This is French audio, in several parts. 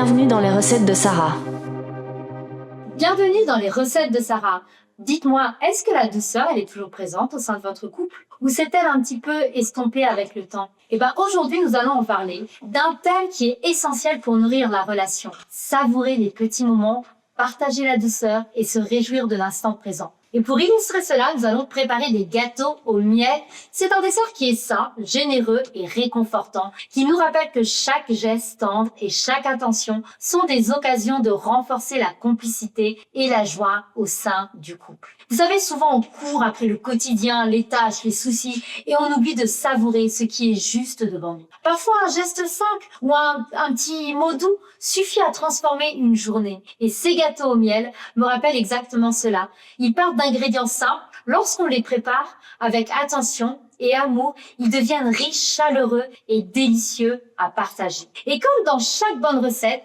Bienvenue dans les recettes de Sarah. Bienvenue dans les recettes de Sarah. Dites-moi, est-ce que la douceur, elle est toujours présente au sein de votre couple ou s'est-elle un petit peu estompée avec le temps? Aujourd'hui, nous allons en parler d'un thème qui est essentiel pour nourrir la relation. Savourer les petits moments, partager la douceur et se réjouir de l'instant présent. Et pour illustrer cela, nous allons préparer des gâteaux au miel. C'est un dessert qui est sain, généreux et réconfortant, qui nous rappelle que chaque geste tendre et chaque attention sont des occasions de renforcer la complicité et la joie au sein du couple. Vous savez, souvent on court après le quotidien, les tâches, les soucis, et on oublie de savourer ce qui est juste devant nous. Parfois, un geste simple ou un petit mot doux suffit à transformer une journée. Et ces gâteaux au miel me rappellent exactement cela. Ils partent d'ingrédients simples. Lorsqu'on les prépare avec attention et amour, ils deviennent riches, chaleureux et délicieux à partager. Et comme dans chaque bonne recette,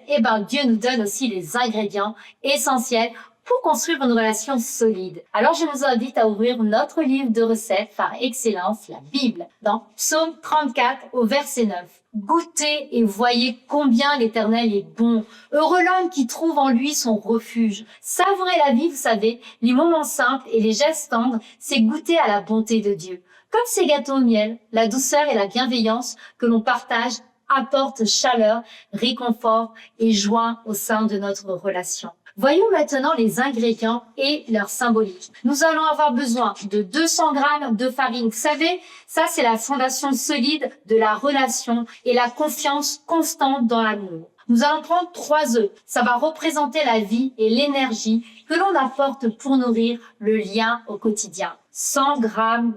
Dieu nous donne aussi les ingrédients essentiels pour construire une relation solide. Alors je vous invite à ouvrir notre livre de recettes par excellence, la Bible, dans Psaume 34 au verset 9. Goûtez et voyez combien l'Éternel est bon. Heureux l'homme qui trouve en lui son refuge. Savourer la vie, vous savez, les moments simples et les gestes tendres, c'est goûter à la bonté de Dieu. Comme ces gâteaux au miel, la douceur et la bienveillance que l'on partage apportent chaleur, réconfort et joie au sein de notre relation. Voyons maintenant les ingrédients et leur symbolique. Nous allons avoir besoin de 200 grammes de farine. Vous savez, ça c'est la fondation solide de la relation et la confiance constante dans l'amour. Nous allons prendre 3 œufs. Ça va représenter la vie et l'énergie que l'on apporte pour nourrir le lien au quotidien. 100 grammes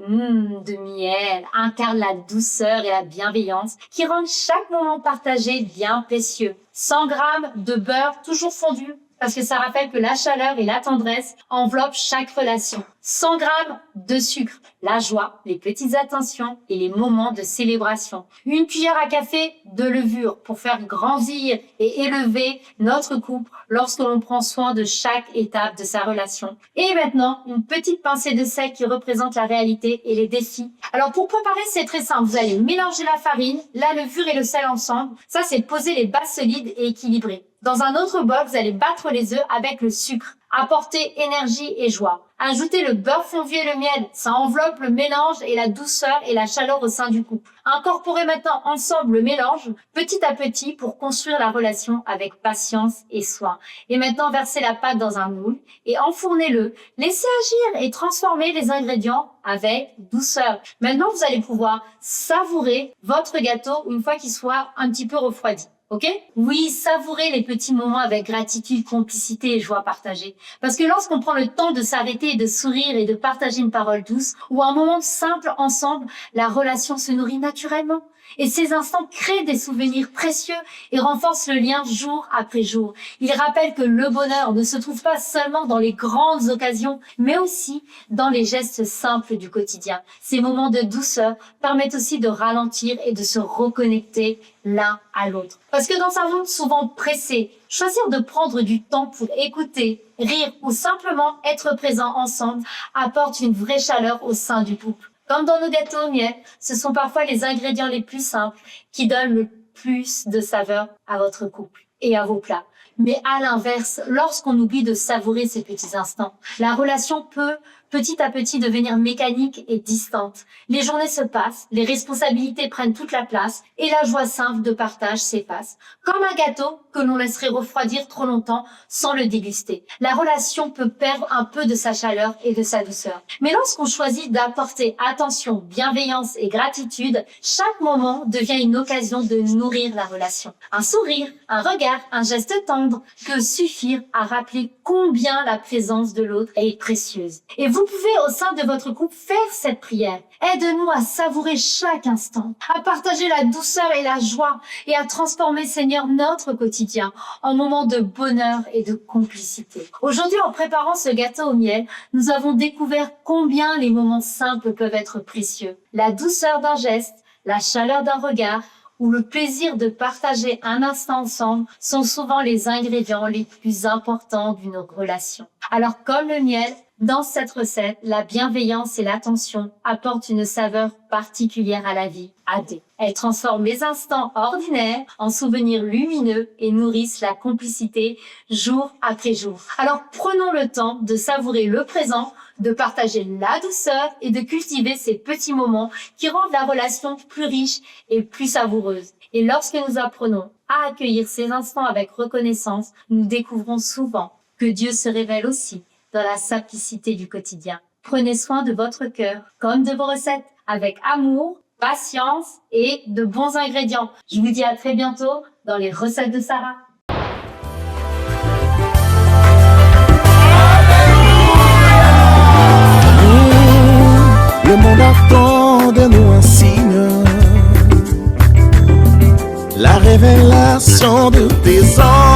de miel incarne la douceur et la bienveillance qui rendent chaque moment partagé bien précieux. 100 grammes de beurre toujours fondu, parce que ça rappelle que la chaleur et la tendresse enveloppent chaque relation. 100 grammes de sucre, la joie, les petites attentions et les moments de célébration. 1 cuillère à café de levure pour faire grandir et élever notre couple lorsque l'on prend soin de chaque étape de sa relation. Et maintenant, une petite pincée de sel qui représente la réalité et les défis. Alors pour préparer, c'est très simple. Vous allez mélanger la farine, la levure et le sel ensemble. Ça, c'est poser les bases solides et équilibrées. Dans un autre bol, vous allez battre les œufs avec le sucre. Apporter énergie et joie. Ajoutez le beurre fondu et le miel. Ça enveloppe le mélange et la douceur et la chaleur au sein du couple. Incorporez maintenant ensemble le mélange petit à petit pour construire la relation avec patience et soin. Et maintenant, versez la pâte dans un moule et enfournez-le. Laissez agir et transformez les ingrédients avec douceur. Maintenant, vous allez pouvoir savourer votre gâteau une fois qu'il soit un petit peu refroidi. Ok? Oui, savourez les petits moments avec gratitude, complicité et joie partagée. Parce que lorsqu'on prend le temps de s'arrêter et de sourire et de partager une parole douce ou un moment simple ensemble, la relation se nourrit naturellement. Et ces instants créent des souvenirs précieux et renforcent le lien jour après jour. Ils rappellent que le bonheur ne se trouve pas seulement dans les grandes occasions, mais aussi dans les gestes simples du quotidien. Ces moments de douceur permettent aussi de ralentir et de se reconnecter l'un à l'autre. Parce que dans un monde souvent pressé, choisir de prendre du temps pour écouter, rire ou simplement être présent ensemble apporte une vraie chaleur au sein du couple. Comme dans nos gâteaux au miel, ce sont parfois les ingrédients les plus simples qui donnent le plus de saveur à votre couple et à vos plats. Mais à l'inverse, lorsqu'on oublie de savourer ces petits instants, la relation peut petit à petit devenir mécanique et distante. Les journées se passent, les responsabilités prennent toute la place et la joie simple de partage s'efface. Comme un gâteau que l'on laisserait refroidir trop longtemps sans le déguster. La relation peut perdre un peu de sa chaleur et de sa douceur. Mais lorsqu'on choisit d'apporter attention, bienveillance et gratitude, chaque moment devient une occasion de nourrir la relation. Un sourire, un regard, un geste tendre peut suffire à rappeler combien la présence de l'autre est précieuse. Et vous pouvez au sein de votre couple faire cette prière. Aide-nous à savourer chaque instant, à partager la douceur et la joie et à transformer, Seigneur, notre quotidien en moments de bonheur et de complicité. Aujourd'hui, en préparant ce gâteau au miel, nous avons découvert combien les moments simples peuvent être précieux. La douceur d'un geste, la chaleur d'un regard, ou le plaisir de partager un instant ensemble sont souvent les ingrédients les plus importants d'une relation. Alors comme le miel, dans cette recette, la bienveillance et l'attention apportent une saveur particulière à la vie, AD. Elles transforment les instants ordinaires en souvenirs lumineux et nourrissent la complicité jour après jour. Alors prenons le temps de savourer le présent, de partager la douceur et de cultiver ces petits moments qui rendent la relation plus riche et plus savoureuse. Et lorsque nous apprenons à accueillir ces instants avec reconnaissance, nous découvrons souvent que Dieu se révèle aussi dans la simplicité du quotidien. Prenez soin de votre cœur comme de vos recettes avec amour, patience et de bons ingrédients. Je vous dis à très bientôt dans les recettes de Sarah. Le monde attend de nous un signe, la révélation de tes anges.